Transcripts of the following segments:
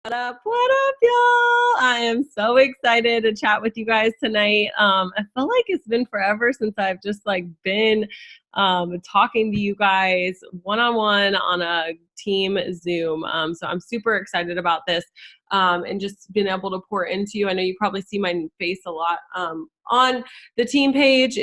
What up, y'all? I am so excited to chat with you guys tonight. I feel like it's been forever since I've just been talking to you guys one-on-one on a team Zoom. So I'm super excited about this and just being able to pour into you. I know you probably see my face a lot on the team page.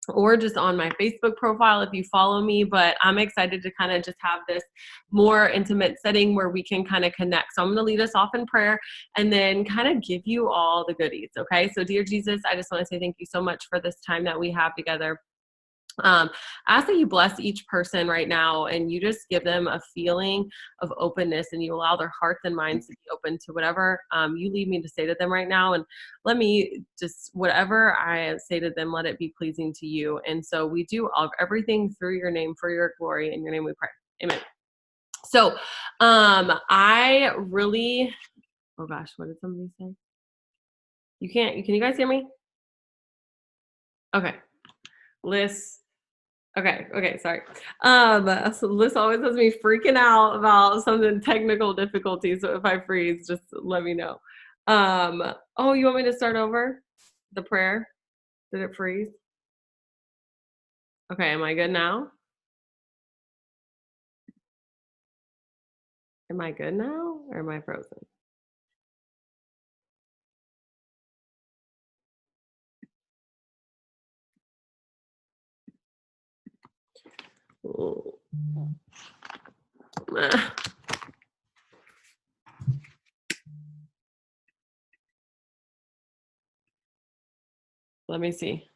Or just on my Facebook profile if you follow me, but I'm excited to kind of just have this more intimate setting where we can kind of connect. So I'm going to lead us off in prayer and then kind of give you all the goodies, okay? So dear Jesus, I just want to say thank you so much for this time that we have together. I ask that you bless each person right now and you just give them a feeling of openness and you allow their hearts and minds to be open to whatever you lead me to say to them right now. And let me just, whatever I say to them, let it be pleasing to you. And so we do everything through your name for your glory. In your name we pray. Amen. So I really, oh gosh, what did somebody say? Can you guys hear me? Okay. Okay, sorry. So Liz always has me freaking out about something technical difficulties. So if I freeze, just let me know. Oh, you want me to start over the prayer? Did it freeze? Okay, am I good now? Am I good now or am I frozen? Oh. Let me see.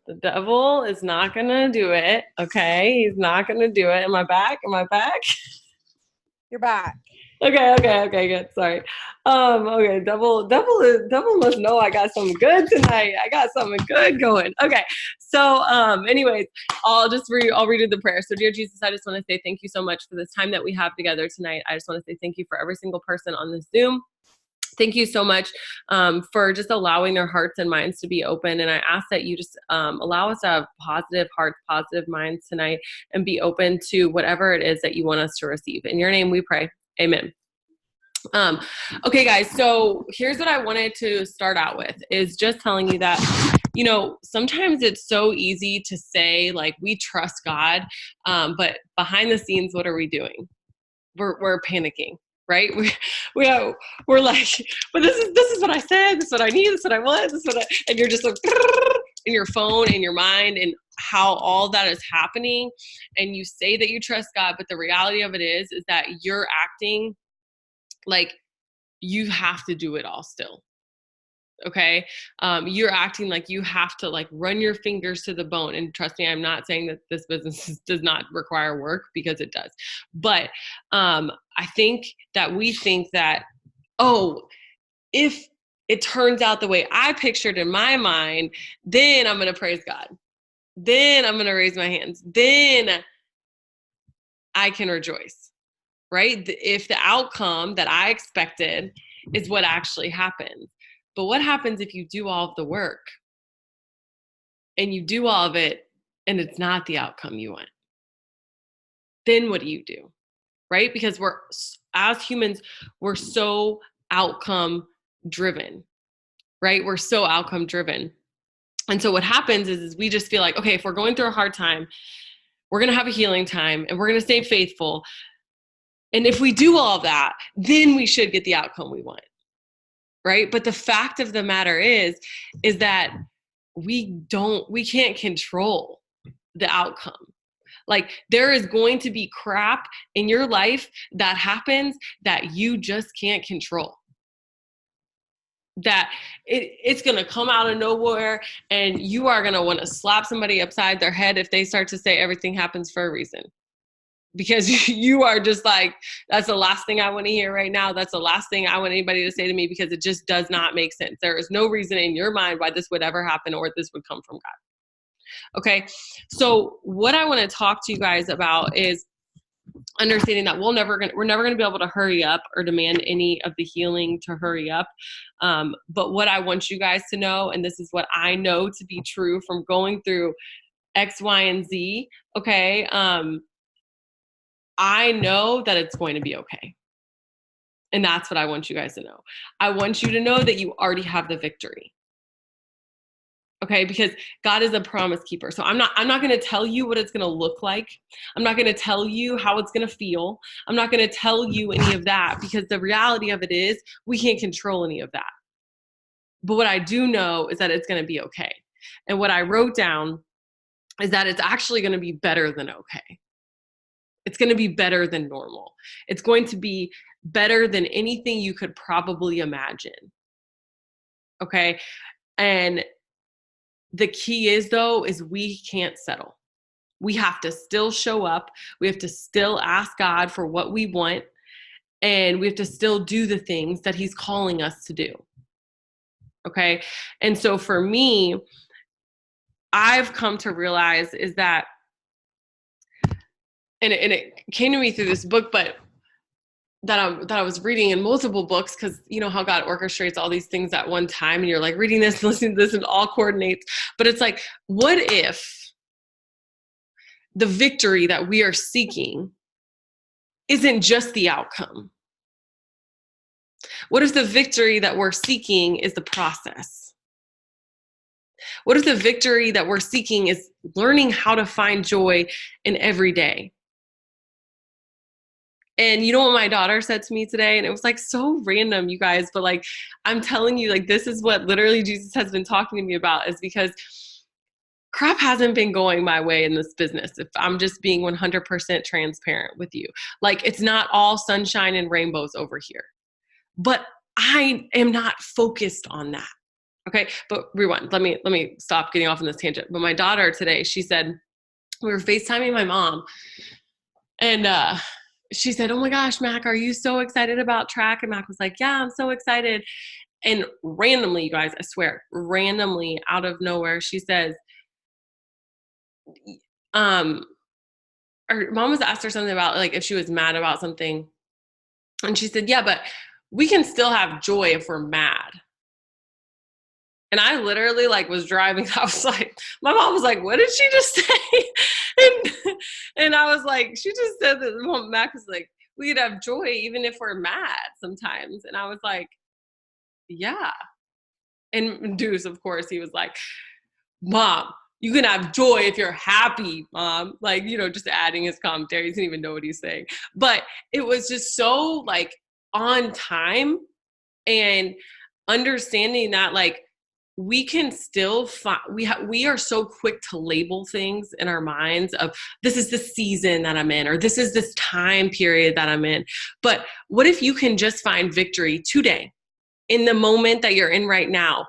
The devil is not gonna do it. Okay, he's not gonna do it. Am I back? You're back. Okay, good. Sorry. Okay, devil must know I got something good tonight. I got something good going. Okay. So, anyways, I'll redo the prayer. So, dear Jesus, I just want to say thank you so much for this time that we have together tonight. I just want to say thank you for every single person on this Zoom. Thank you so much for just allowing their hearts and minds to be open. And I ask that you just allow us to have positive hearts, positive minds tonight, and be open to whatever it is that you want us to receive. In your name we pray. Amen. Okay, guys, so here's what I wanted to start out with is just telling you that, sometimes it's so easy to say, we trust God, but behind the scenes, what are we doing? We're panicking, right? We're like, but this is what I said, this is what I need, this is what I want, and you're just like in your phone, in your mind, and how all that is happening. And you say that you trust God, but the reality of it is that you're acting like you have to do it all still. Okay. You're acting like you have to run your fingers to the bone. And trust me, I'm not saying that this business does not require work, because it does. But I think that we think that, if it turns out the way I pictured in my mind, then I'm going to praise God. Then I'm going to raise my hands. Then I can rejoice. Right? If the outcome that I expected is what actually happens. But what happens if you do all of the work and you do all of it and it's not the outcome you want? Then what do you do? Right? Because as humans, we're so outcome driven, right? We're so outcome driven. And so what happens is we just feel like, okay, if we're going through a hard time, we're going to have a healing time and we're going to stay faithful. And if we do all of that, then we should get the outcome we want, right? But the fact of the matter is that we can't control the outcome. There is going to be crap in your life that happens that you just can't control. That it's going to come out of nowhere and you are going to want to slap somebody upside their head if they start to say everything happens for a reason. Because you are just like, that's the last thing I want to hear right now. That's the last thing I want anybody to say to me, because it just does not make sense. There is no reason in your mind why this would ever happen or this would come from God. Okay. So what I want to talk to you guys about is understanding that we're never going to be able to hurry up or demand any of the healing to hurry up. But what I want you guys to know, and this is what I know to be true from going through X, Y, and Z. Okay. I know that it's going to be okay. And that's what I want you guys to know. I want you to know that you already have the victory. Okay, because God is a promise keeper. So I'm not going to tell you what it's going to look like. I'm not going to tell you how it's going to feel. I'm not going to tell you any of that, because the reality of it is we can't control any of that. But what I do know is that it's going to be okay. And what I wrote down is that it's actually going to be better than okay. It's going to be better than normal. It's going to be better than anything you could probably imagine. Okay. And the key is, though, is we can't settle. We have to still show up. We have to still ask God for what we want. And we have to still do the things that he's calling us to do. Okay. And so for me, I've come to realize is that, and it came to me through this book, but that I was reading in multiple books, because you know how God orchestrates all these things at one time, and you're like reading this, listening to this, and all coordinates. But it's like, what if the victory that we are seeking isn't just the outcome? What if the victory that we're seeking is the process? What if the victory that we're seeking is learning how to find joy in every day? And you know what my daughter said to me today? And it was like so random, you guys, but like, I'm telling you, like, this is what literally Jesus has been talking to me about, is because crap hasn't been going my way in this business. If I'm just being 100% transparent with you, like, it's not all sunshine and rainbows over here, but I am not focused on that. Okay. But rewind. Let me stop getting off on this tangent. But my daughter today, she said, we were FaceTiming my mom, and, she said, oh my gosh, Mac, are you so excited about track? And Mac was like, yeah, I'm so excited. And randomly, you guys, I swear, randomly out of nowhere, she says, her mom was asked her something about like if she was mad about something. And she said, yeah, but we can still have joy if we're mad. And I literally like was driving. I was like, my mom was like, what did she just say? And I was like, she just said that. Mac was like, we could have joy even if we're mad sometimes. And I was like, yeah. And Deuce, of course, he was like, Mom, you can have joy if you're happy, Mom. Like, you know, just adding his commentary. He didn't even know what he's saying. But it was just so like on time, and understanding that like, we can still find, we are so quick to label things in our minds of this is the season that I'm in, or this is this time period that I'm in. But what if you can just find victory today in the moment that you're in right now,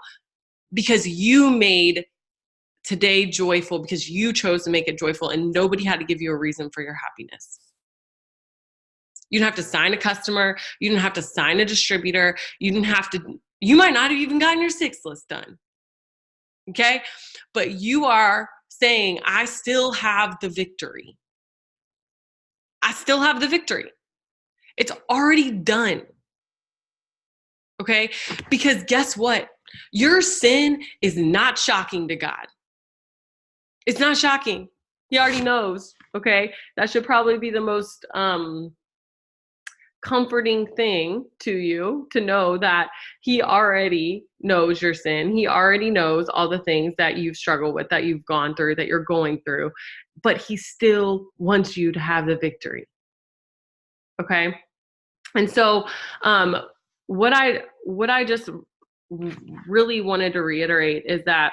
because you made today joyful, because you chose to make it joyful, and nobody had to give you a reason for your happiness. You didn't have to sign a customer. You didn't have to sign a distributor. You might not have even gotten your 6 list done. Okay. But you are saying, I still have the victory. I still have the victory. It's already done. Okay. Because guess what? Your sin is not shocking to God. It's not shocking. He already knows. Okay. That should probably be the most, comforting thing to you, to know that he already knows your sin. He already knows all the things that you've struggled with, that you've gone through, that you're going through, but he still wants you to have the victory. Okay. And so, what I just really wanted to reiterate is that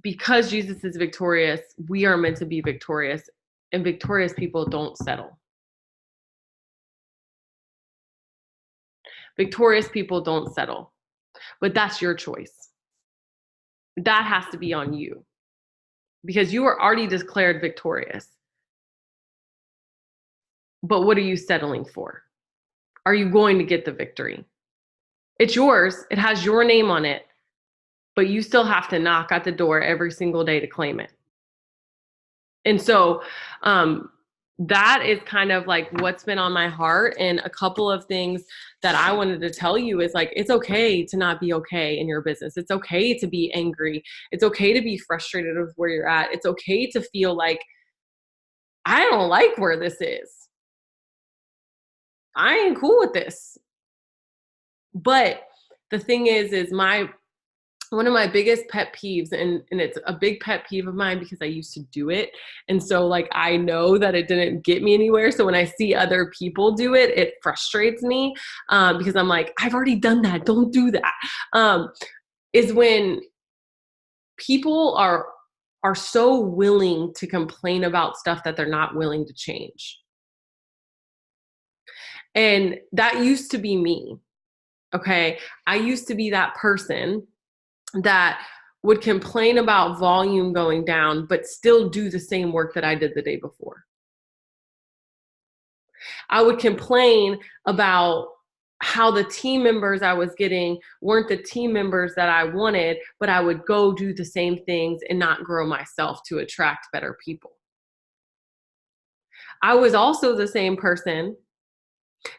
because Jesus is victorious, we are meant to be victorious, and victorious people don't settle. Victorious people don't settle, but that's your choice. That has to be on you, because you are already declared victorious. But what are you settling for? Are you going to get the victory? It's yours. It has your name on it, but you still have to knock at the door every single day to claim it. And so, that is kind of like what's been on my heart. And a couple of things that I wanted to tell you is like, it's okay to not be okay in your business. It's okay to be angry. It's okay to be frustrated with where you're at. It's okay to feel like, I don't like where this is. I ain't cool with this. But the thing is one of my biggest pet peeves, and it's a big pet peeve of mine because I used to do it. And so like, I know that it didn't get me anywhere. So when I see other people do it, it frustrates me because I'm like, I've already done that. Don't do that. Is when people are so willing to complain about stuff that they're not willing to change. And that used to be me. Okay. I used to be that person that would complain about volume going down, but still do the same work that I did the day before. I would complain about how the team members I was getting weren't the team members that I wanted, but I would go do the same things and not grow myself to attract better people. I was also the same person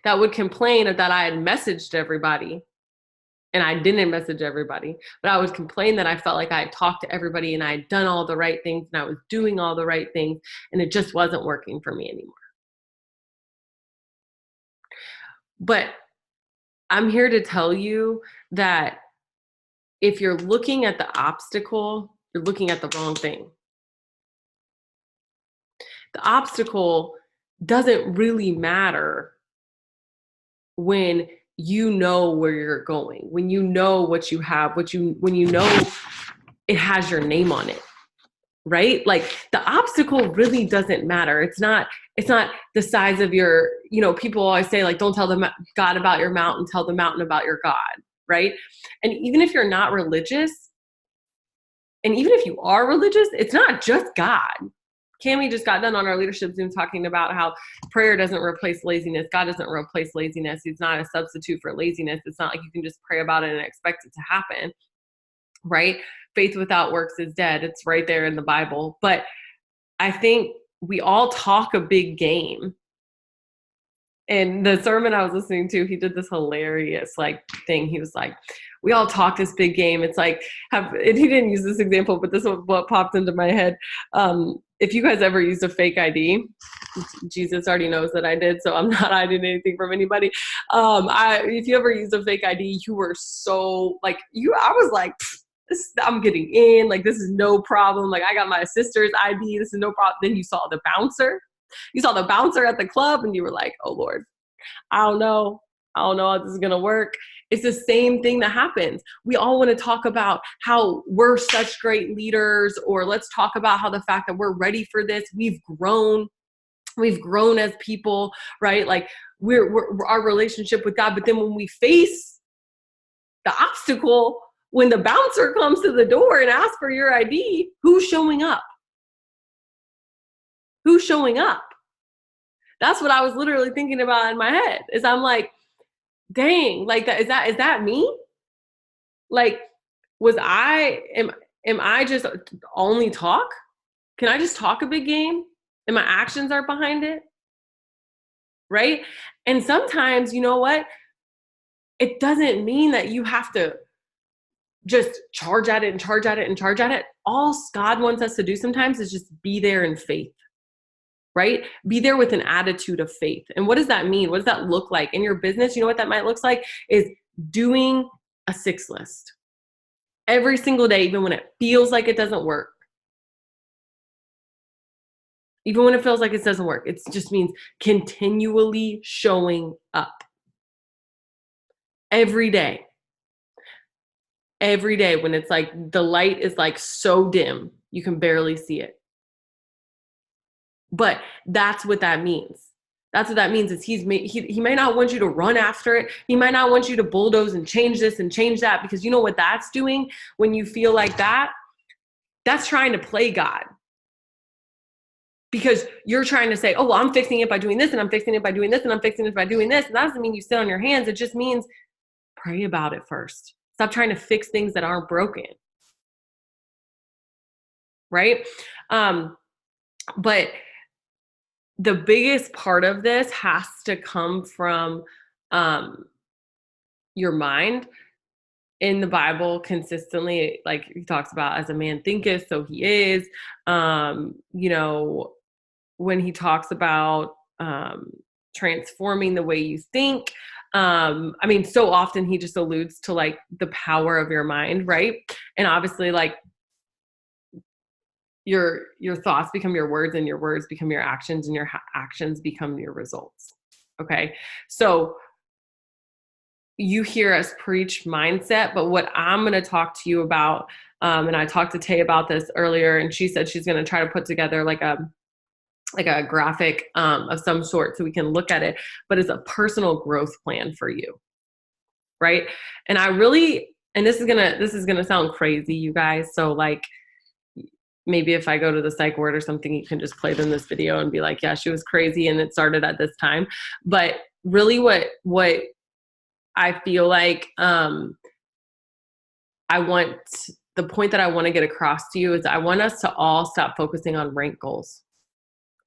that would complain that I had messaged everybody and I didn't message everybody, but I would complain that I felt like I had talked to everybody and I had done all the right things and I was doing all the right things and it just wasn't working for me anymore. But I'm here to tell you that if you're looking at the obstacle, you're looking at the wrong thing. The obstacle doesn't really matter when you know where you're going, when you know what you have, when you know it has your name on it, right? Like the obstacle really doesn't matter. It's not the size of your, people always say like, don't tell God about your mountain, tell the mountain about your God, right? And even if you're not religious, and even if you are religious, it's not just God. Cami just got done on our leadership Zoom talking about how prayer doesn't replace laziness. God doesn't replace laziness. He's not a substitute for laziness. It's not like you can just pray about it and expect it to happen, right? Faith without works is dead. It's right there in the Bible. But I think we all talk a big game. And the sermon I was listening to, he did this hilarious thing. He was like, we all talk this big game. It's like, and he didn't use this example, but this is what popped into my head. If you guys ever used a fake ID, Jesus already knows that I did, so I'm not hiding anything from anybody. If you ever used a fake ID, you were so I was like, I'm getting in, this is no problem. I got my sister's ID, this is no problem. Then you saw the bouncer. You saw the bouncer at the club and you were like, oh Lord, I don't know how this is going to work. It's the same thing that happens. We all want to talk about how we're such great leaders, or let's talk about how the fact that we're ready for this. We've grown as people, right? We're our relationship with God. But then when we face the obstacle, when the bouncer comes to the door and asks for your ID, who's showing up? Who's showing up? That's what I was literally thinking about in my head. Is I'm like, dang, is that me? Am I just only talk? Can I just talk a big game? And my actions are behind it? Right? And sometimes, you know what? It doesn't mean that you have to just charge at it and charge at it and charge at it. All God wants us to do sometimes is just be there in faith. Right? Be there with an attitude of faith. And what does that mean? What does that look like in your business? You know what that might look like is doing a 6 list every single day, even when it feels like it doesn't work. Even when it feels like it doesn't work, it just means continually showing up every day. Every day when it's like the light is so dim, you can barely see it. But that's what that means. That's what that means is he may not want you to run after it. He might not want you to bulldoze and change this and change that, because you know what that's doing when you feel like that? That's trying to play God. Because you're trying to say, oh, well, I'm fixing it by doing this, and I'm fixing it by doing this, and I'm fixing it by doing this. And that doesn't mean you sit on your hands. It just means pray about it first. Stop trying to fix things that aren't broken. Right? But the biggest part of this has to come from your mind. In the Bible, consistently, like he talks about, as a man thinketh, so he is. You know, when he talks about transforming the way you think, I mean, so often he just alludes to like the power of your mind, right? And obviously, like your thoughts become your words, and your words become your actions, and your actions become your results. Okay, so you hear us preach mindset, but what I'm going to talk to you about, and I talked to Tay about this earlier, and she said she's going to try to put together like a graphic of some sort so we can look at it, but it's a personal growth plan for you, right? And I really, and this is gonna sound crazy, you guys. So like, maybe if I go to the psych ward or something, you can just play them this video and be like, yeah, she was crazy and it started at this time. But really what I feel like I want, the point that I want to get across to you is I want us to all stop focusing on rank goals.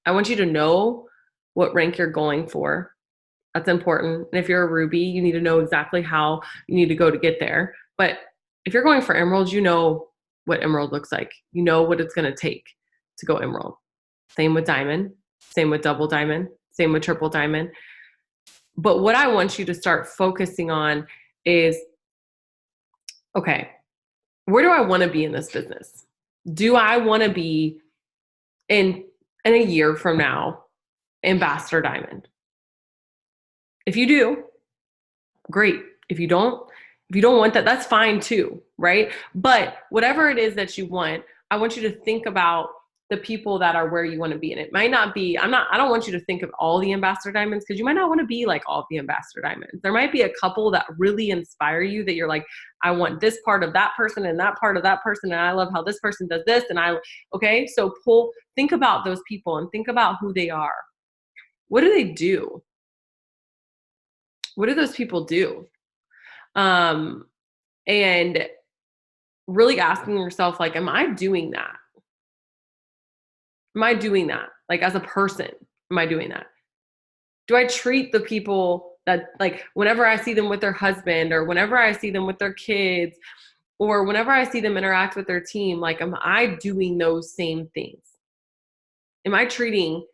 I want you to know what rank you're going for. That's important. And if you're a Ruby, you need to know exactly how you need to go to get there. But if you're going for Emerald, you know what Emerald looks like. You know what it's going to take to go Emerald. Same with Diamond, same with Double Diamond, same with Triple Diamond. But what I want you to start focusing on is, okay, where do I want to be in this business? Do I want to be in a year from now, Ambassador Diamond? If you do, great. If you don't want that, that's fine too, right? But whatever it is that you want, I want you to think about the people that are where you want to be. And it might not be, I don't want you to think of all the Ambassador Diamonds, because you might not want to be like all the Ambassador Diamonds. There might be a couple that really inspire you, that you're like, I want this part of that person and that part of that person, and I love how this person does this. And okay, so think about those people and think about who they are. What do they do? What do those people do? And really asking yourself, like, am I doing that? Am I doing that? Like, as a person, am I doing that? Do I treat the people that, like, whenever I see them with their husband, or whenever I see them with their kids, or whenever I see them interact with their team, like, am I doing those same things? Am I treating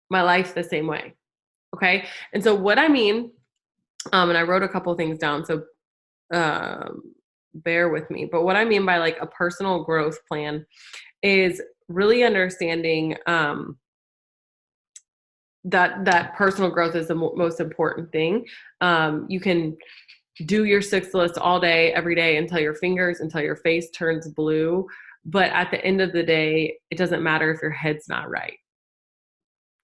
my life the same way? Okay. And so what I mean, and I wrote a couple things down, so bear with me. But what I mean by like a personal growth plan is really understanding that personal growth is the most important thing. You can do your 6 list all day, every day, until your face turns blue. But at the end of the day, it doesn't matter if your head's not right.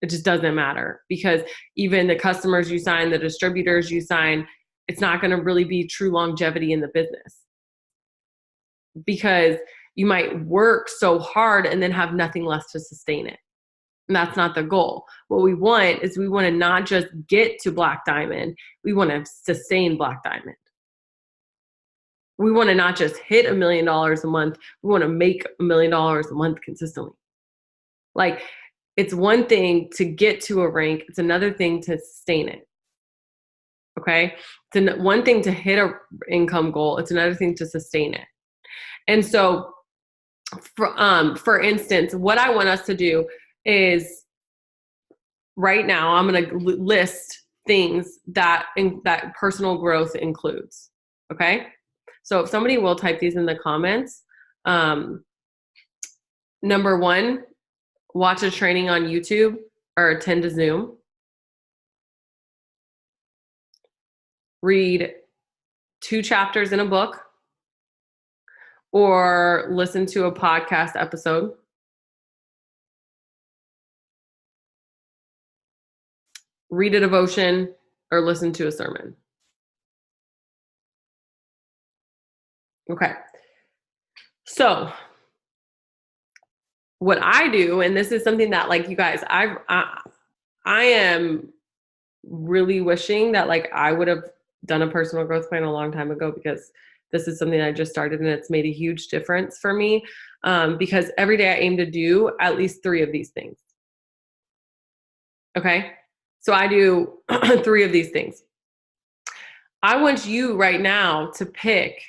It just doesn't matter, because even the customers you sign, the distributors you sign, it's not going to really be true longevity in the business, because you might work so hard and then have nothing left to sustain it. And that's not the goal. What we want is, we want to not just get to Black Diamond, we want to sustain Black Diamond. We want to not just hit $1 million a month, we want to make $1 million a month consistently. Like, it's one thing to get to a rank, it's another thing to sustain it. Okay? It's one thing to hit an income goal, it's another thing to sustain it. And so, for instance, what I want us to do is, right now, I'm going to list things that personal growth includes. Okay? So if somebody will type these in the comments. Number 1, watch a training on YouTube or attend a Zoom. Read 2 chapters in a book, or listen to a podcast episode. Read a devotion or listen to a sermon. Okay. So what I do, and this is something that, like, you guys, I am really wishing that, like, I would have done a personal growth plan a long time ago, because this is something I just started and it's made a huge difference for me. Because every day I aim to do at least 3 of these things. Okay. So I do 3 of these things. I want you right now to pick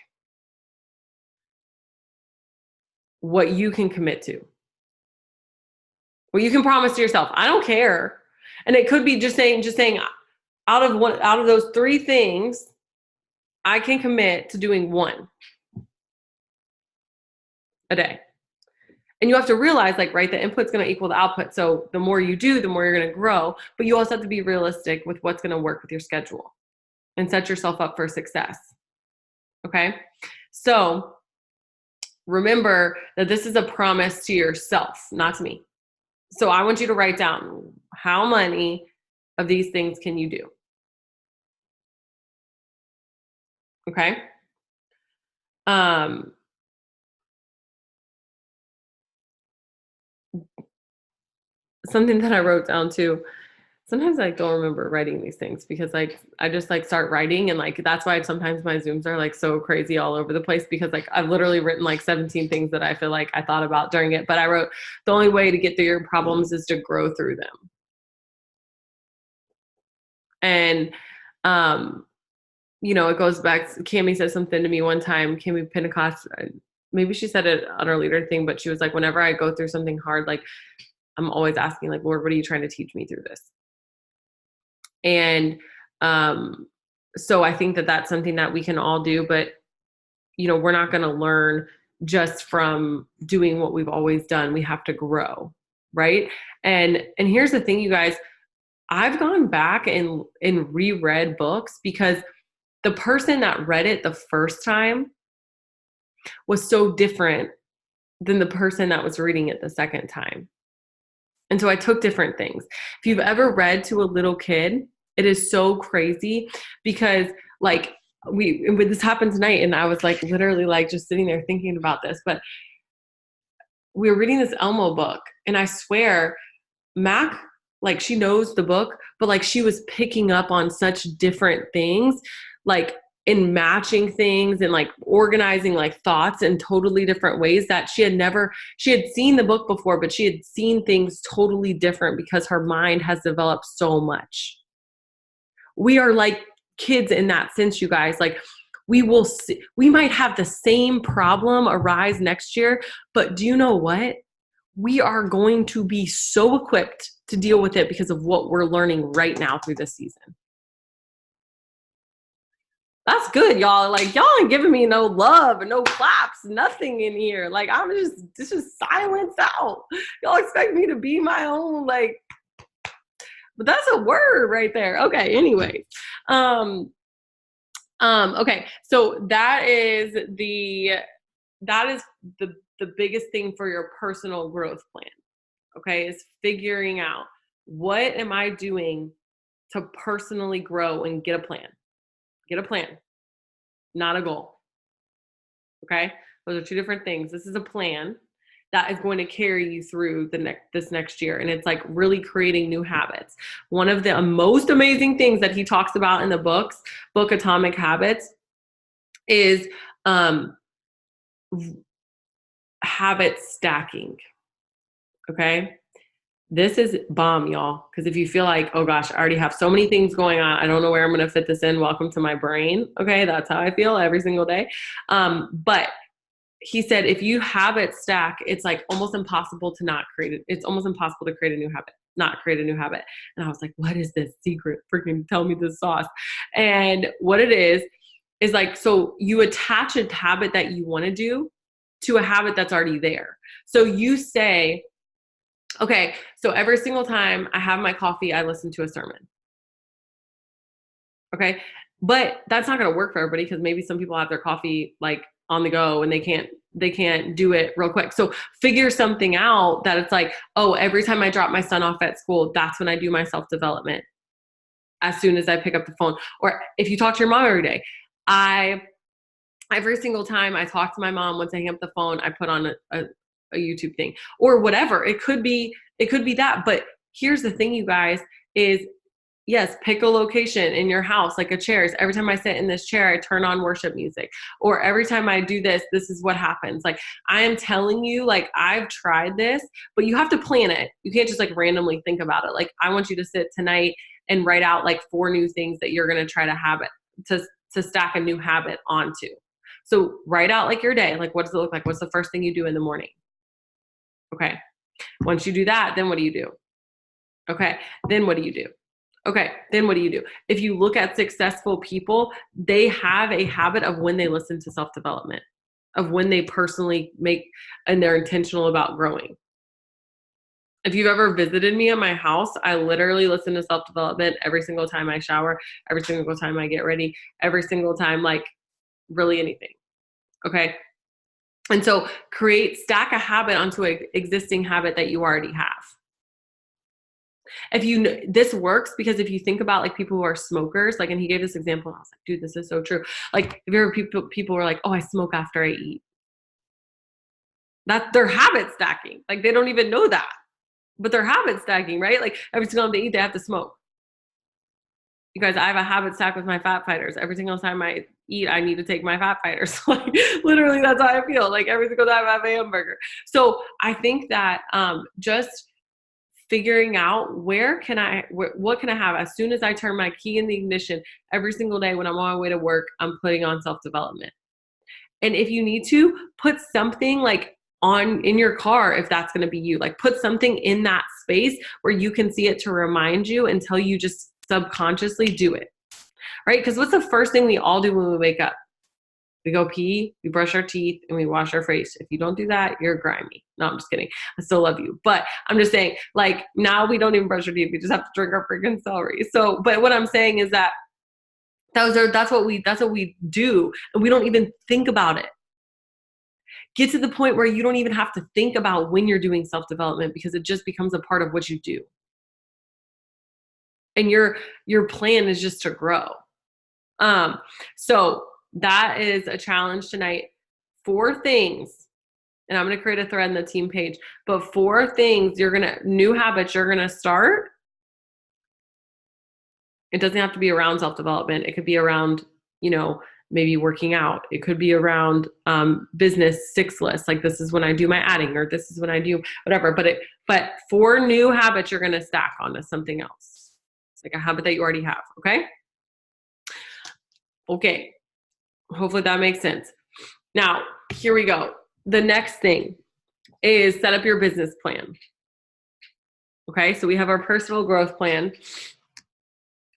what you can commit to, what you can promise to yourself. I don't care. And it could be just saying out of those 3 things, I can commit to doing 1 a day. And you have to realize, like, right, the input's going to equal the output. So the more you do, the more you're going to grow. But you also have to be realistic with what's going to work with your schedule and set yourself up for success. Okay. So remember that this is a promise to yourself, not to me. So I want you to write down, how many of these things can you do? Okay. Something that I wrote down too. Sometimes I don't remember writing these things because like I just like start writing, and like that's why sometimes my Zooms are like so crazy all over the place, because like I've literally written like 17 things that I feel like I thought about during it. But I wrote, the only way to get through your problems is to grow through them. And you know, it goes back, Cami said something to me one time, Cami Pentecost, maybe she said it on our leader thing, but she was like, whenever I go through something hard, like I'm always asking, like, Lord, what are you trying to teach me through this? And so I think that that's something that we can all do, but you know, we're not going to learn just from doing what we've always done. We have to grow, right? And here's the thing, you guys, I've gone back and reread books because the person that read it the first time was so different than the person that was reading it the second time. And so I took different things. If you've ever read to a little kid, it is so crazy because like this happened tonight, and I was like literally like just sitting there thinking about this, but we were reading this Elmo book, and I swear Mac, like she knows the book, but like she was picking up on such different things, like in matching things and like organizing like thoughts in totally different ways that she had seen the book before, but she had seen things totally different because her mind has developed so much. We are like kids in that sense, you guys. Like we might have the same problem arise next year, but do you know what? We are going to be so equipped to deal with it because of what we're learning right now through this season. That's good, y'all. Like y'all ain't giving me no love and no claps, nothing in here. Like I'm just silenced out. Y'all expect me to be my own, like, but that's a word right there. Okay, anyway. Okay, so that is the biggest thing for your personal growth plan. Okay, is figuring out, what am I doing to personally grow and get a plan? Get a plan, not a goal. Okay, those are 2 different things. This is a plan that is going to carry you through this next year, and it's like really creating new habits. One of the most amazing things that he talks about in the book Atomic Habits, is habit stacking. Okay, this is bomb, y'all, because if you feel like, oh gosh, I already have so many things going on, I don't know where I'm going to fit this in, welcome to my brain. Okay, that's how I feel every single day. But he said, if you habit stack, it's like almost impossible to not create it. It's almost impossible to create a new habit, not create a new habit. And I was like, what is this secret? Freaking tell me the sauce. And what it is like, so you attach a habit that you want to do to a habit that's already there. So you say, okay, so every single time I have my coffee, I listen to a sermon. Okay, but that's not going to work for everybody, because maybe some people have their coffee like on the go and they can't do it real quick. So figure something out that it's like, oh, every time I drop my son off at school, that's when I do my self-development as soon as I pick up the phone. Or if you talk to your mom every day, every single time I talk to my mom, once I hang up the phone, I put on a YouTube thing or whatever. It could be that. But here's the thing, you guys, is Yes, pick a location in your house, like a chair. Every time I sit in this chair, I turn on worship music. Or every time I do this, this is what happens. Like, I am telling you, like, I've tried this, but you have to plan it. You can't just like randomly think about it. Like, I want you to sit tonight and write out like 4 new things that you're going to try to stack a new habit onto. So write out like your day. Like, what does it look like? What's the first thing you do in the morning? Okay. Once you do that, then what do you do? Okay. Then what do you do? Okay, then what do you do? If you look at successful people, they have a habit of when they listen to self-development, of when they personally make and they're intentional about growing. If you've ever visited me at my house, I literally listen to self-development every single time I shower, every single time I get ready, every single time, like really anything. Okay. And so stack a habit onto an existing habit that you already have. This works because if you think about like people who are smokers, like, and he gave this example, and I was like, dude, this is so true. Like, if you ever people were like, oh, I smoke after I eat. That's their habit stacking. Like, they don't even know that, but they're habit stacking, right? Like, every single time they eat, they have to smoke. You guys, I have a habit stack with my fat fighters. Every single time I eat, I need to take my fat fighters. Like, literally, that's how I feel. Like, every single time I have a hamburger. So I think that just figuring out what can I have as soon as I turn my key in the ignition every single day when I'm on my way to work, I'm putting on self-development. And if you need to, put something like on in your car, if that's going to be you, like put something in that space where you can see it to remind you until you just subconsciously do it. Right? Because what's the first thing we all do when we wake up? We go pee, we brush our teeth, and we wash our face. If you don't do that, you're grimy. No, I'm just kidding. I still love you. But I'm just saying, like, now we don't even brush our teeth. We just have to drink our freaking celery. So, but what I'm saying is that that's what we do. And we don't even think about it. Get to the point where you don't even have to think about when you're doing self-development because it just becomes a part of what you do. And your plan is just to grow. So that is a challenge tonight. 4 things, and I'm going to create a thread in the team page, but 4 things new habits you're going to start. It doesn't have to be around self-development. It could be around, maybe working out. It could be around business 6 lists. Like, this is when I do my adding, or this is when I do whatever. But 4 new habits you're going to stack onto something else. It's like a habit that you already have. Okay. Okay. Hopefully that makes sense. Now, here we go. The next thing is set up your business plan. Okay, so we have our personal growth plan,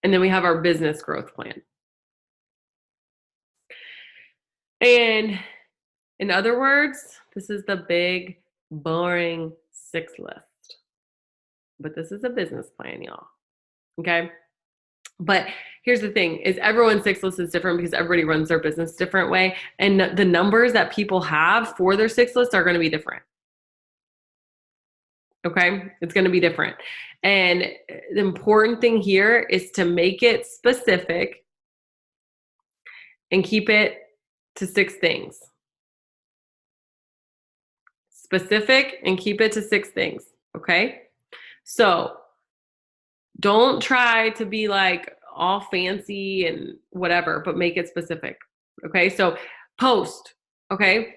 and then we have our business growth plan. And in other words, this is the big, boring 6 list. But this is a business plan, y'all. Okay? But here's the thing is everyone's 6 list is different because everybody runs their business different way. And the numbers that people have for their 6 lists are going to be different. Okay? It's going to be different. And the important thing here is to make it specific and keep it to 6 things. Specific and keep it to 6 things. Okay? So don't try to be like all fancy and whatever, but make it specific. Okay. So post. Okay.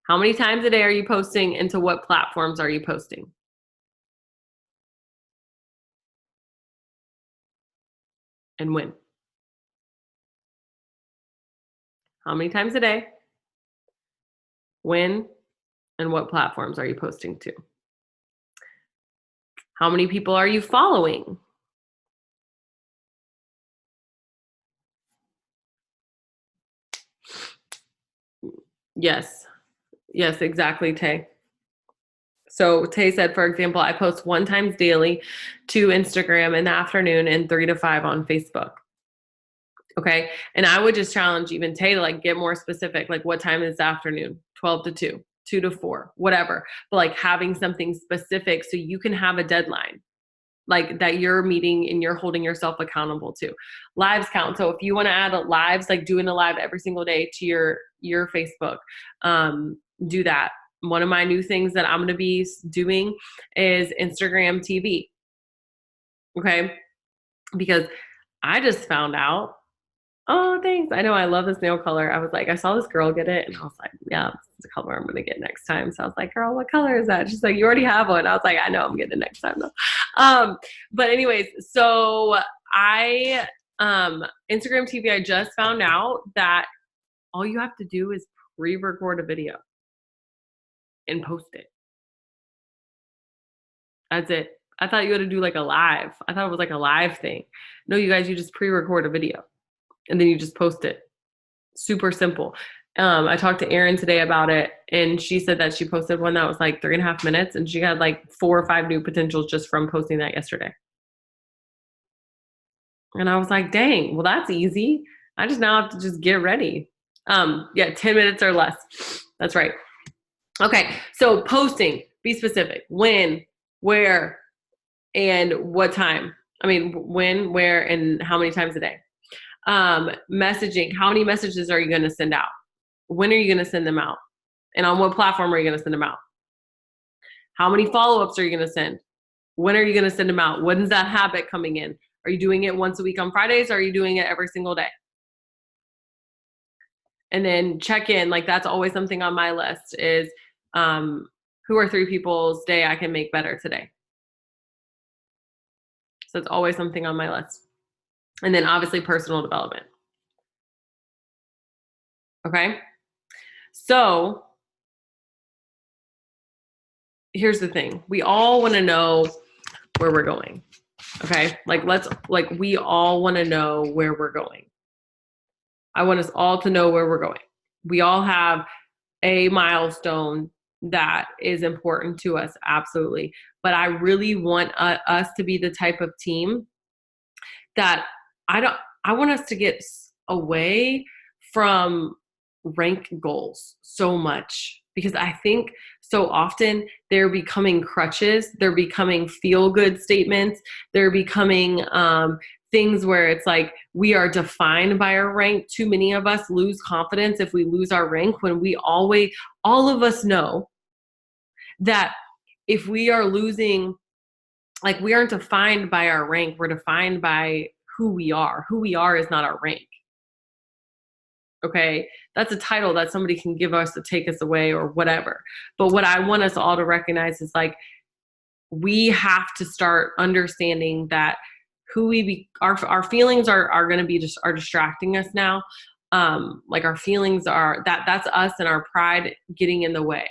How many times a day are you posting, and to what platforms are you posting? And when? How many times a day? When? And what platforms are you posting to? How many people are you following? Yes. Yes, exactly, Tay. So Tay said, for example, I post 1 time daily to Instagram in the afternoon and 3 to 5 on Facebook. Okay. And I would just challenge even Tay to like get more specific, like what time is the afternoon? 12 to 2, 2 to 4, whatever. But like having something specific so you can have a deadline like that you're meeting and you're holding yourself accountable to. Lives count. So if you want to add lives, like doing a live every single day to your Facebook, do that. One of my new things that I'm going to be doing is Instagram TV. Okay. because I just found out. Oh, thanks. I know I love this nail color. I was like, I saw this girl get it and I was like, yeah, this is the color I'm gonna get next time. So I was like, girl, what color is that? She's like, you already have one. I was like, I know I'm getting it next time though. But anyways, so I Instagram TV, I just found out that all you have to do is pre-record a video and post it. That's it. I thought you had to do like a live. I thought it was like a live thing. No, you guys, you just pre-record a video and then you just post it. Super simple. I talked to Erin today about it, and she said that she posted one that was like 3.5 minutes, and she had like 4 or 5 new potentials just from posting that yesterday. And I was like, dang, well, that's easy. I just now have to just get ready. Yeah, 10 minutes or less. That's right. Okay, so posting, be specific. When, where, and what time. I mean, when, where, and how many times a day. Messaging, how many messages are you going to send out? When are you going to send them out? And on what platform are you going to send them out? How many follow-ups are you going to send? When are you going to send them out? When's that habit coming in? Are you doing it once a week on Fridays, or are you doing it every single day? And then check in, like that's always something on my list is who are 3 people's day I can make better today? So it's always something on my list. And then obviously personal development. Okay. So here's the thing. We all want to know where we're going. Okay. We all want to know where we're going. I want us all to know where we're going. We all have a milestone that is important to us. Absolutely. But I really want us to be the type of team that I want us to get away from rank goals so much, because I think so often they're becoming crutches. They're becoming feel-good statements. They're becoming things where it's like we are defined by our rank. Too many of us lose confidence if we lose our rank, when all of us know that if we are losing, like we aren't defined by our rank, we're defined by who we are. Who we are is not our rank. Okay, that's a title that somebody can give us to take us away or whatever. But what I want us all to recognize is like we have to start understanding that our feelings are going to be are distracting us now. Like our feelings are that's us and our pride getting in the way.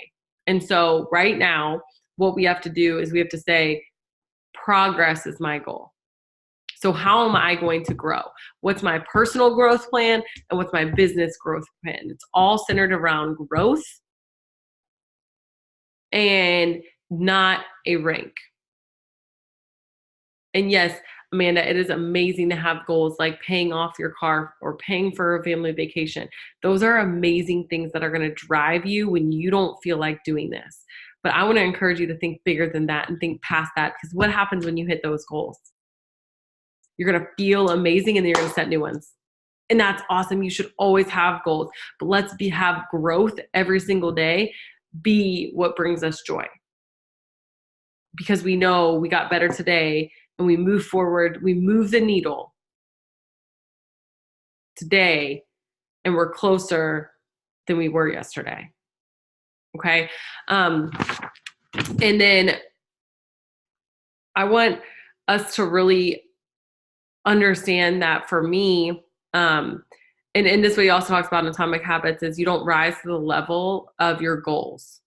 And so right now, what we have to do is we have to say, progress is my goal. So how am I going to grow? What's my personal growth plan and what's my business growth plan? It's all centered around growth and not a rank. And yes, Amanda, it is amazing to have goals like paying off your car or paying for a family vacation. Those are amazing things that are going to drive you when you don't feel like doing this. But I want to encourage you to think bigger than that and think past that, because what happens when you hit those goals? You're going to feel amazing and then you're going to set new ones. And that's awesome. You should always have goals, but let's have growth every single day be what brings us joy. Because we know we got better today and we move forward, we move the needle today and we're closer than we were yesterday. Okay. And then I want us to really understand that for me, and in this way he also talks about in Atomic Habits, is you don't rise to the level of your goals.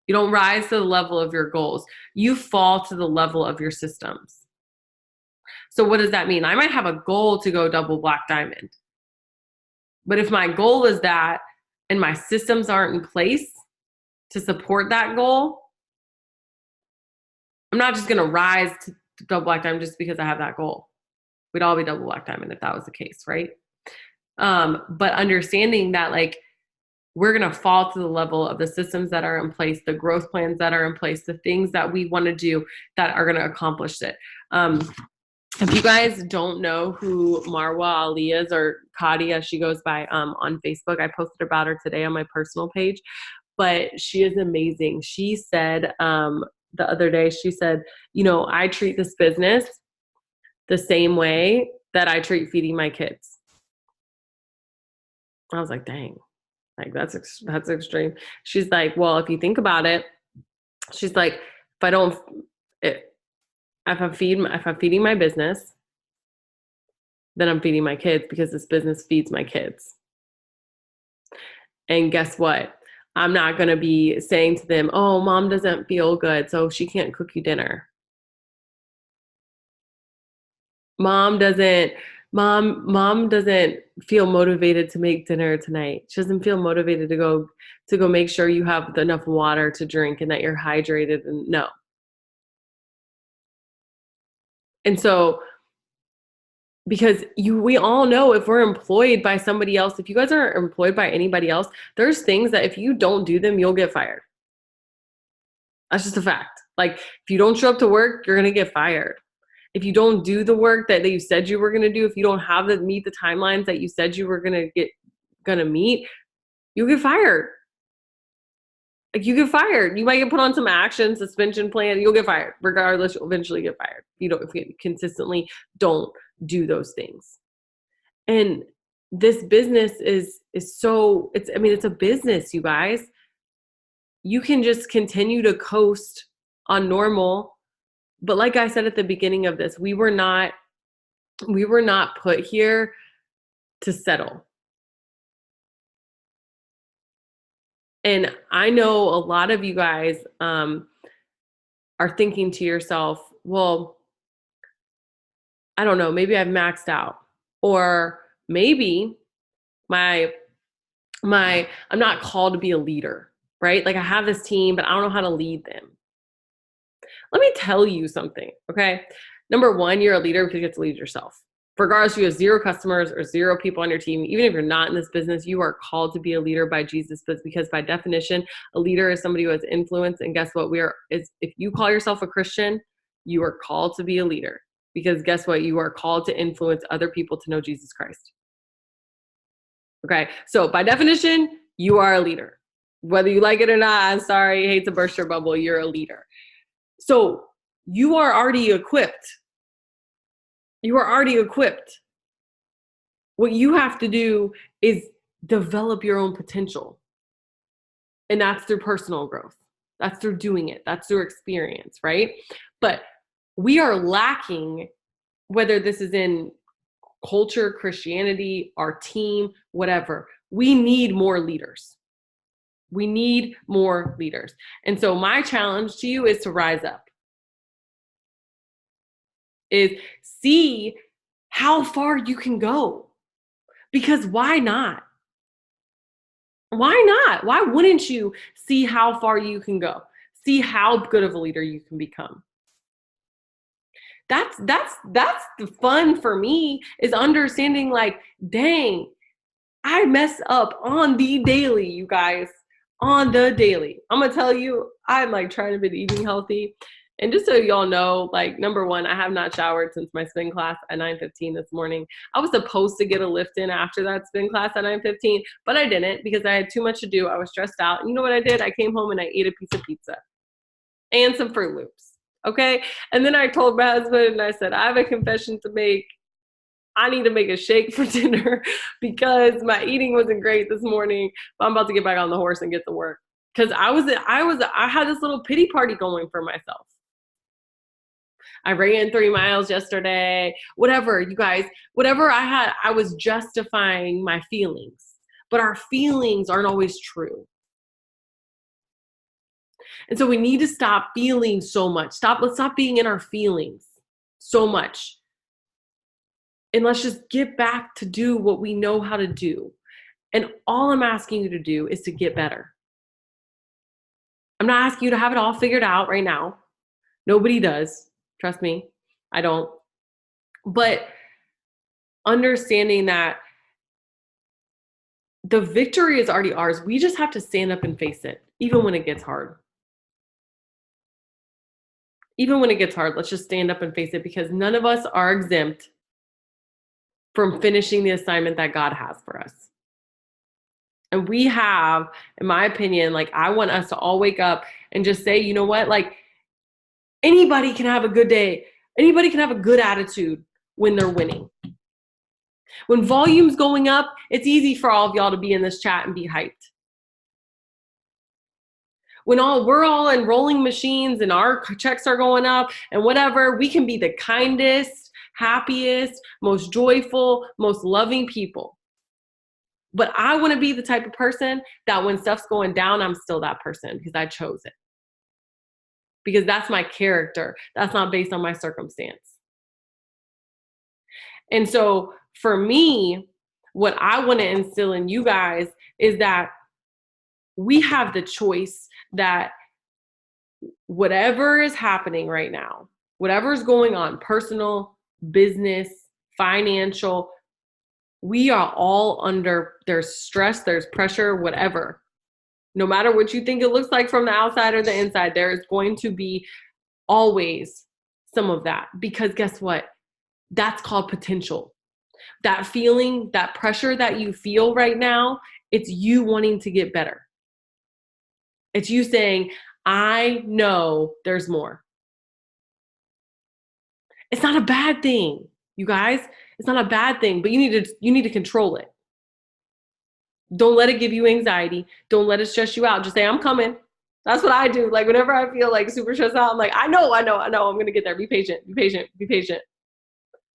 You don't rise to the level of your goals. You fall to the level of your systems. So what does that mean? I might have a goal to go double black diamond. But if my goal is that and my systems aren't in place to support that goal, I'm not just going to rise to double black diamond just because I have that goal. We'd all be double black diamond if that was the case, right? But understanding that like we're going to fall to the level of the systems that are in place, the growth plans that are in place, the things that we want to do that are going to accomplish it. If you guys don't know who Marwa Ali is, or Kadia, she goes by on Facebook, I posted about her today on my personal page, but she is amazing. She said the other day, she said, I treat this business the same way that I treat feeding my kids. I was like, dang, like that's extreme. She's like, well, if you think about it, she's like, if I'm feeding my business, then I'm feeding my kids because this business feeds my kids. And guess what? I'm not going to be saying to them, oh, mom doesn't feel good, so she can't cook you dinner. Mom doesn't feel motivated to make dinner tonight. She doesn't feel motivated to go make sure you have enough water to drink and that you're hydrated. And no. And so, because we all know if we're employed by somebody else, if you guys are employed by anybody else, there's things that if you don't do them, you'll get fired. That's just a fact. Like if you don't show up to work, you're going to get fired. If you don't do the work that you said you were going to do, if you don't meet the timelines that you said you were going to meet, you'll get fired. Like you get fired. You might get put on some action, suspension plan. You'll get fired. Regardless, you'll eventually get fired. If you consistently don't do those things. And this business is so, it's a business, you guys. You can just continue to coast on normal. But like I said at the beginning of this, we were not put here to settle. And I know a lot of you guys are thinking to yourself, well, I don't know, maybe I've maxed out. Or maybe I'm not called to be a leader, right? Like I have this team, but I don't know how to lead them. Let me tell you something, okay? Number one, you're a leader because you get to lead yourself. Regardless if you have 0 customers or 0 people on your team, even if you're not in this business, you are called to be a leader by Jesus, because by definition, a leader is somebody who has influence. And guess what? If you call yourself a Christian, you are called to be a leader, because guess what? You are called to influence other people to know Jesus Christ. Okay, so by definition, you are a leader. Whether you like it or not, I'm sorry, I hate to burst your bubble, you're a leader. So you are already equipped. You are already equipped. What you have to do is develop your own potential. And that's through personal growth. That's through doing it. That's through experience, right? But we are lacking, whether this is in culture, Christianity, our team, whatever. We need more leaders. We need more leaders. And so my challenge to you is to rise up. Is see how far you can go. Because why not? Why not? Why wouldn't you see how far you can go? See how good of a leader you can become. That's the fun for me, is understanding like, dang, I mess up on the daily, you guys. On the daily. I'm gonna tell you, I'm like trying to be eating healthy. And just so y'all know, like, number one, I have not showered since my spin class at 9:15 this morning. I was supposed to get a lift in after that spin class at 9:15, but I didn't because I had too much to do. I was stressed out. And you know what I did? I came home and I ate a piece of pizza and some Fruit Loops. Okay. And then I told my husband and I said, I have a confession to make. I need to make a shake for dinner because my eating wasn't great this morning. But I'm about to get back on the horse and get to work. Because I had this little pity party going for myself. I ran 3 miles yesterday, whatever, you guys, whatever I had, I was justifying my feelings, but our feelings aren't always true. And so we need to stop feeling so much. Let's stop being in our feelings so much. And let's just get back to do what we know how to do. And all I'm asking you to do is to get better. I'm not asking you to have it all figured out right now. Nobody does. Trust me, I don't. But understanding that the victory is already ours. We just have to stand up and face it, even when it gets hard. Even when it gets hard, let's just stand up and face it, because none of us are exempt from finishing the assignment that God has for us. And we have, in my opinion, like, I want us to all wake up and just say, you know what, like, anybody can have a good day. Anybody can have a good attitude. when they're winning. When volume's going up, it's easy for all of y'all to be in this chat and be hyped. When we're all in rolling machines and our checks are going up and whatever, we can be the kindest, happiest, most joyful, most loving people. But I want to be the type of person that when stuff's going down, I'm still that person because I chose it. Because that's my character. That's not based on my circumstance. And so for me, what I want to instill in you guys is that we have the choice that whatever is happening right now, whatever is going on, personal, business, financial, we are all under, there's stress, there's pressure, whatever. No matter what you think it looks like from the outside or the inside, there is going to be always some of that. Because guess what? That's called potential. That feeling, that pressure that you feel right now, it's you wanting to get better. It's you saying, I know there's more. It's not a bad thing, you guys. It's not a bad thing, but you need to control it. Don't let it give you anxiety. Don't let it stress you out. Just say, I'm coming. That's what I do. Like whenever I feel like super stressed out, I'm like, I know. I'm going to get there. Be patient.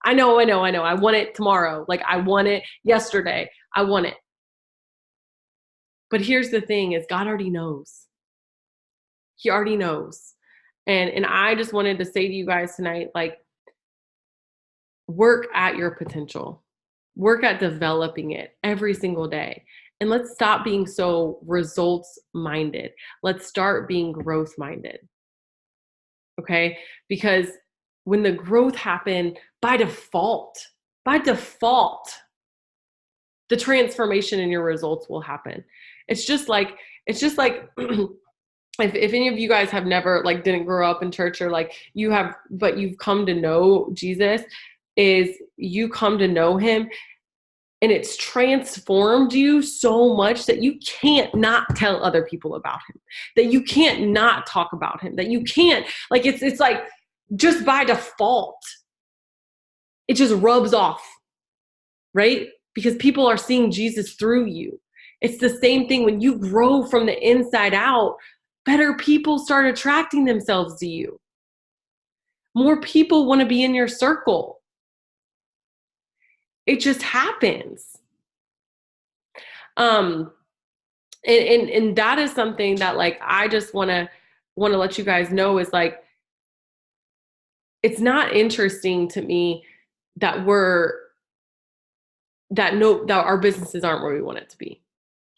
I know. I want it tomorrow. Like I want it yesterday. I want it. But here's the thing is God already knows. He already knows. And I just wanted to say to you guys tonight, like, work at your potential. Work at developing it every single day. And let's stop being so results minded. Let's start being growth minded. Okay? Because when the growth happened, by default, the transformation in your results will happen. It's just like if any of you guys have never didn't grow up in church or but you've come to know Jesus, is you come to know him and it's transformed you so much that you can't not tell other people about him, that you can't not talk about him, that you can't, it's like just by default, it just rubs off, right? Because people are seeing Jesus through you. It's the same thing when you grow from the inside out, better people start attracting themselves to you. More people want to be in your circle. It just happens. And that is something that I just want to let you guys know is it's not interesting to me that our businesses aren't where we want it to be.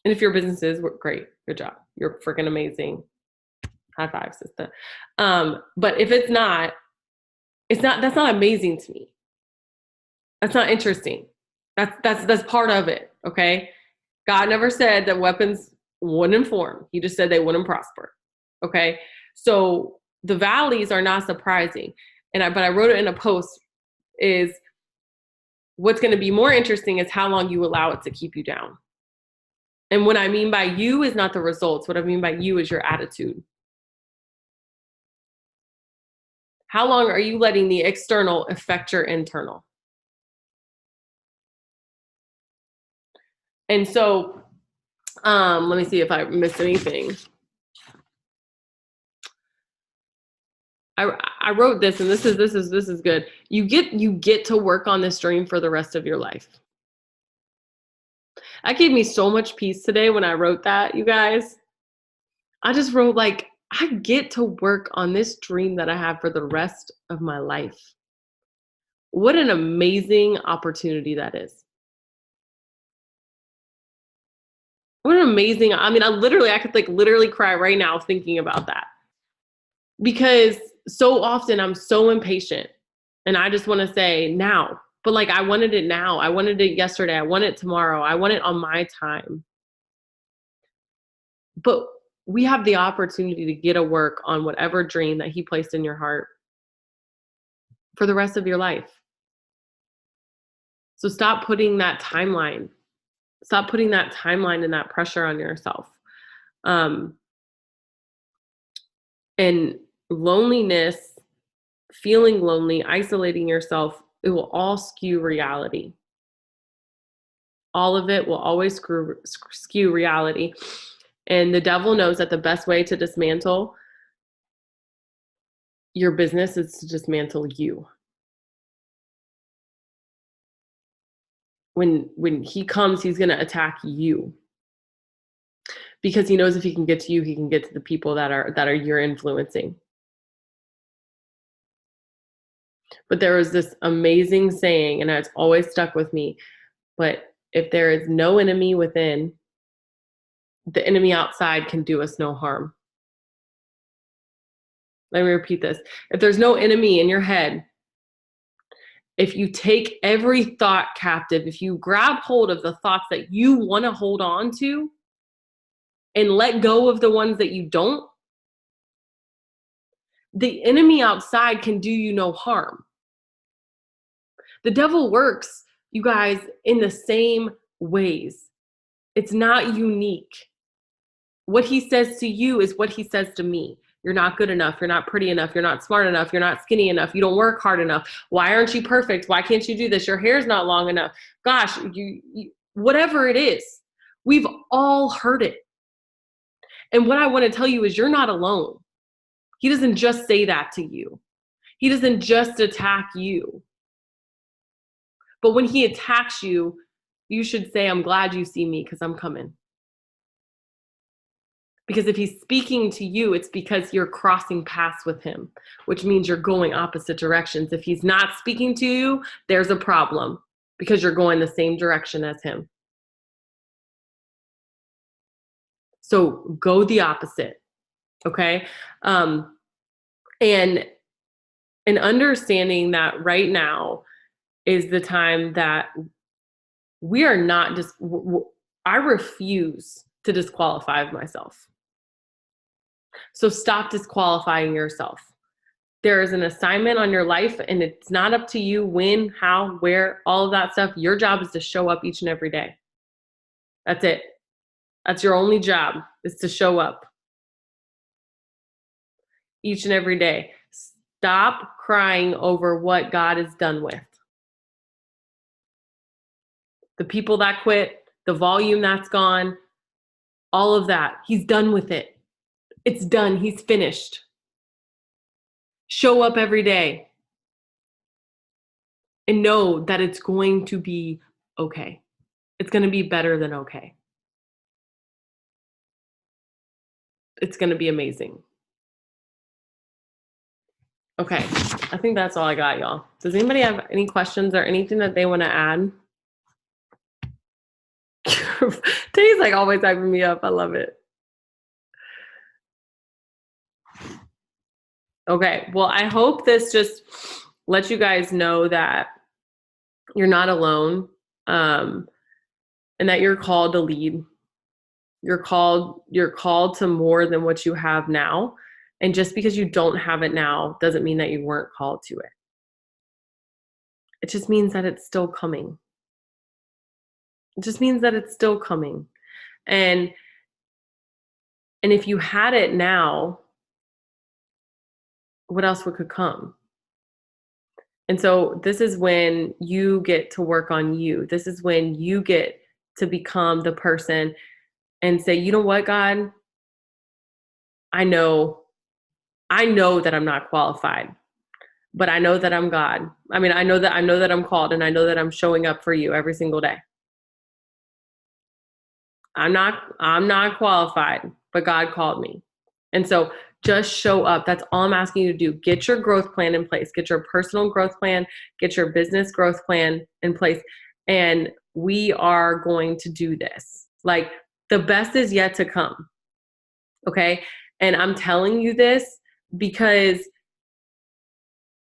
And if your business is, great, good job. You're freaking amazing. High five, sister. But if it's not, that's not amazing to me. That's not interesting. That's part of it, okay? God never said that weapons wouldn't form. He just said they wouldn't prosper, okay? So the valleys are not surprising. But I wrote it in a post is what's going to be more interesting is how long you allow it to keep you down. And what I mean by you is not the results. What I mean by you is your attitude. How long are you letting the external affect your internal? And so, let me see if I missed anything. I wrote this, and this is good. You get to work on this dream for the rest of your life. That gave me so much peace today when I wrote that, you guys. I just wrote I get to work on this dream that I have for the rest of my life. What an amazing opportunity that is. What an amazing, I could literally cry right now thinking about that. Because so often I'm so impatient and I just want to say now, but I wanted it now. I wanted it yesterday. I want it tomorrow. I want it on my time. But we have the opportunity to get to work on whatever dream that he placed in your heart for the rest of your life. So stop putting that timeline. Stop putting that timeline and that pressure on yourself. And loneliness, feeling lonely, isolating yourself all skew reality. All of it will always skew reality. And the devil knows that the best way to dismantle your business is to dismantle you. When he comes, he's going to attack you. Because he knows if he can get to you, he can get to the people that are you're influencing. But there was this amazing saying, and it's always stuck with me, but if there is no enemy within, the enemy outside can do us no harm. Let me repeat this. If there's no enemy in your head, if you take every thought captive, if you grab hold of the thoughts that you want to hold on to and let go of the ones that you don't, the enemy outside can do you no harm. The devil works, you guys, in the same ways. It's not unique. What he says to you is what he says to me. You're not good enough. You're not pretty enough. You're not smart enough. You're not skinny enough. You don't work hard enough. Why aren't you perfect? Why can't you do this? Your hair's not long enough. Gosh, you whatever it is, we've all heard it. And what I want to tell you is you're not alone. He doesn't just say that to you. He doesn't just attack you. But when he attacks you, you should say, I'm glad you see me because I'm coming. Because if he's speaking to you, it's because you're crossing paths with him, which means you're going opposite directions. If he's not speaking to you, there's a problem because you're going the same direction as him. So go the opposite, okay? And understanding that right now is the time that we are not just, I refuse to disqualify myself. So stop disqualifying yourself. There is an assignment on your life and it's not up to you when, how, where, all of that stuff. Your job is to show up each and every day. That's it. That's your only job, is to show up each and every day. Stop crying over what God is done with. The people that quit, the volume that's gone, all of that. He's done with it. It's done. He's finished. Show up every day and know that it's going to be okay. It's going to be better than okay. It's going to be amazing. Okay, I think that's all I got, y'all. Does anybody have any questions or anything that they want to add? Tay's like always hyping me up. I love it. Okay, well, I hope this just lets you guys know that you're not alone, and that you're called to lead. You're called to more than what you have now. And just because you don't have it now doesn't mean that you weren't called to it. It just means that it's still coming. It just means that it's still coming. And if you had it now, what else could come? And so this is when you get to work on you. This is when you get to become the person and say, you know what, God, I know that I'm not qualified, but I know that I'm God. I mean, I know that I'm called, and I know that I'm showing up for you every single day. I'm not qualified, but God called me. And so just show up. That's all I'm asking you to do. Get your growth plan in place. Get your personal growth plan. Get your business growth plan in place. And we are going to do this. Like, the best is yet to come. Okay? And I'm telling you this because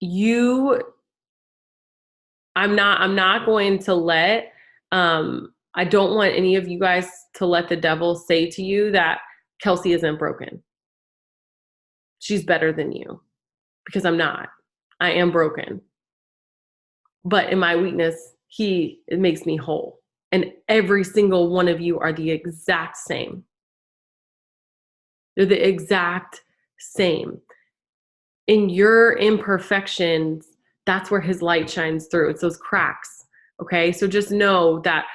I'm not going to let, I don't want any of you guys to let the devil say to you that Kelsey isn't broken. She's better than you, because I'm not. I am broken. But in my weakness, it makes me whole. And every single one of you are the exact same. They're the exact same. In your imperfections, that's where his light shines through. It's those cracks. Okay. So just know that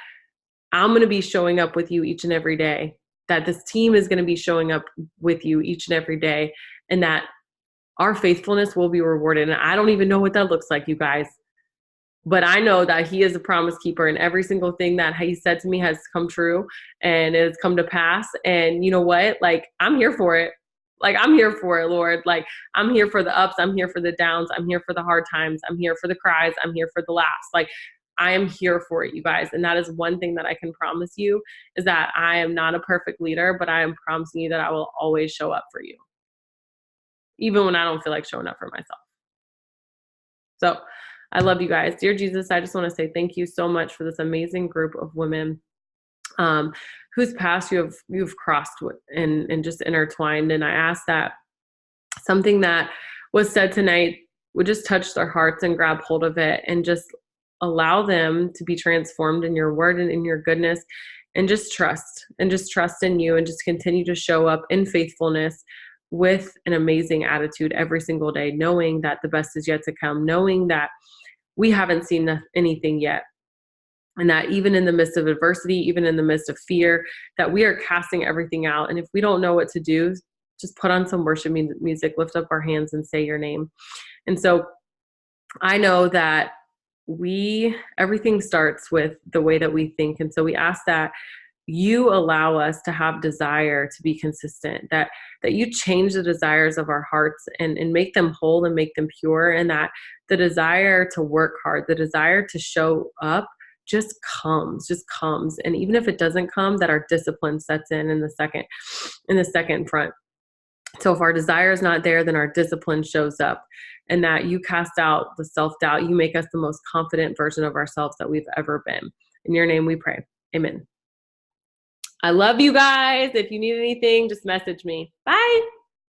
I'm going to be showing up with you each and every day, that this team is going to be showing up with you each and every day, and that our faithfulness will be rewarded. And I don't even know what that looks like, you guys. But I know that he is a promise keeper, and every single thing that he said to me has come true and it has come to pass. And you know what? Like, I'm here for it. Like, I'm here for it, Lord. Like, I'm here for the ups. I'm here for the downs. I'm here for the hard times. I'm here for the cries. I'm here for the laughs. Like, I am here for it, you guys. And that is one thing that I can promise you, is that I am not a perfect leader, but I am promising you that I will always show up for you, even when I don't feel like showing up for myself. So I love you guys. Dear Jesus, I just want to say thank you so much for this amazing group of women whose paths you've crossed and just intertwined. And I ask that something that was said tonight would just touch their hearts and grab hold of it, and just allow them to be transformed in your word and in your goodness, and just trust in you, and just continue to show up in faithfulness with an amazing attitude every single day, knowing that the best is yet to come, knowing that we haven't seen anything yet. And that even in the midst of adversity, even in the midst of fear, that we are casting everything out. And if we don't know what to do, just put on some worship music, lift up our hands and say your name. And so I know that everything starts with the way that we think. And so we ask that you allow us to have desire to be consistent, that you change the desires of our hearts and make them whole and make them pure, and that the desire to work hard, the desire to show up just comes. And even if it doesn't come, that our discipline sets in the second front. So if our desire is not there, then our discipline shows up, and that you cast out the self-doubt. You make us the most confident version of ourselves that we've ever been. In your name we pray. Amen. I love you guys. If you need anything, just message me. Bye.